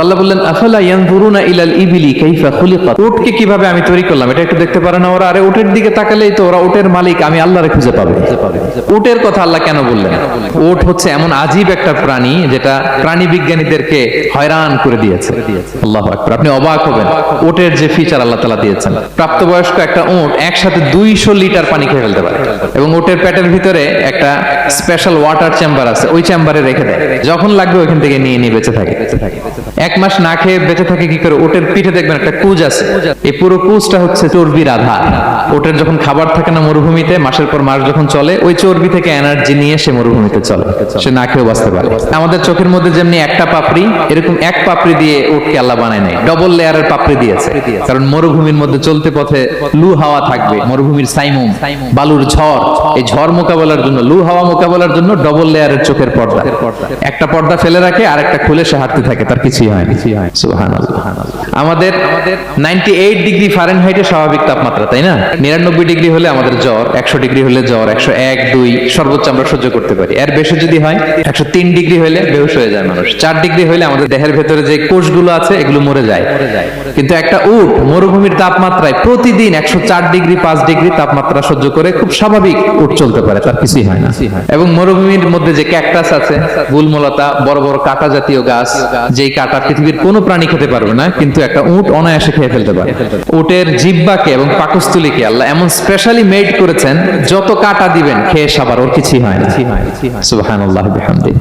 আল্লাহ বললেন আফালা ইয়ানজুরুনা ইলাল ইবিলি কাইফা খুলিকাত, উটকে কিভাবে আমি তৈরি করলাম এটা একটু দেখতে পারে না ওরা? আরে উটের দিকে তাকালেই তো ওরা উটের মালিক আমি আল্লাহরে খুঁজে পাবে। উটের কথা আল্লাহ কেন বললেন? উট হচ্ছে এমন আজীব একটা প্রাণী যেটা প্রাণী বিজ্ঞানীদেরকে হয়রান করে দিয়েছে। আল্লাহু আকবার, আপনি অবাক হবেন উটের যে ফিচার আল্লাহ তাআলা দিয়েছেন। প্রাপ্তবয়স্ক একটা উট একসাথে 200 লিটার পানি খেয়ে ফেলতে পারে এবং উটের পেটের ভিতরে একটা স্পেশাল ওয়াটার চেম্বার আছে, ওই চেম্বারে রেখে দেয়, যখন লাগবে ওইখান থেকে নিয়ে নিয়ে বেঁচে থাকে। 1 মাস না খেয়ে বেঁচে থাকে কি করে? ওটের পিঠে দেখবেন একটা কুজ আছে, এই পুরো কুজটা হচ্ছে চর্বির আধার। ওটের যখন খাবার থাকে না মরুভূমিতে, মাসের পর মাস যখন চলে, ওই চর্বি থেকে এনার্জি নিয়ে সে মরুভূমিতে চলে, সে না খেয়েও বাঁচতে পারে। আমাদের চোখের মধ্যে যেমনি একটা পাপড়ি, এরকম এক পাপড়ি দিয়ে উটকে আল্লাহ বানায় নাই, ডবল লেয়ারের পাপড়ি দিয়েছে। কারণ মরুভূমির মধ্যে চলতে পথে লু হাওয়া থাকবে, মরুভূমির সাইমুম, বালুর ঝড়, এই ঝড় মোকাবেলার জন্য, লু হাওয়া মোকাবেলার জন্য ডবল লেয়ারের চোখের পর্দা। একটা পর্দা ফেলে রাখে আর একটা খুলে সে হাঁটতে থাকে, তার কিছুই হয় না। সুবহানাল্লাহ। আমাদের 98 ডিগ্রি ফারেনহাইটে স্বাভাবিক তাপমাত্রা, তাই না? 99 ডিগ্রি হলে আমাদের জ্বর, 100 ডিগ্রি হলে জ্বর, 101, 2 সর্বোচ্চ আমরা সহ্য করতে পারি। এর বেশি যদি হয় 103 ডিগ্রি হলে বেহুশ হয়ে যায় মানুষ। 4 ডিগ্রি হলে আমাদের দেহের ভেতরে যে কোষগুলো আছে এগুলো মরে যায়। কিন্তু একটা উট মরুভূমির তাপমাত্রায় প্রতিদিন 104 ডিগ্রি 5 ডিগ্রি তাপমাত্রা সহ্য করে খুব স্বাভাবিক উট চলতে পারে, তার কিছুই হয় না। এবং মরুভূমির মধ্যে যে ক্যাকটাস আছে, গুলমলতা, বড় বড় কাঁটা জাতীয় গাছ, যেই কাঁটা পৃথিবীর কোনো প্রাণী খেতে পারবে না, কিন্তু একটা উট অনায়াসে খেয়ে ফেলতে পারে। উটের জিহ্বাকে এবং পাকস্থলীকে আল্লাহ এমন স্পেশালি মেড করেছেন, যত কাঁটা দিবেন খেয়ে সাবার ওর কিছুই হয় না। সুবহানাল্লাহ বিহামদিহি।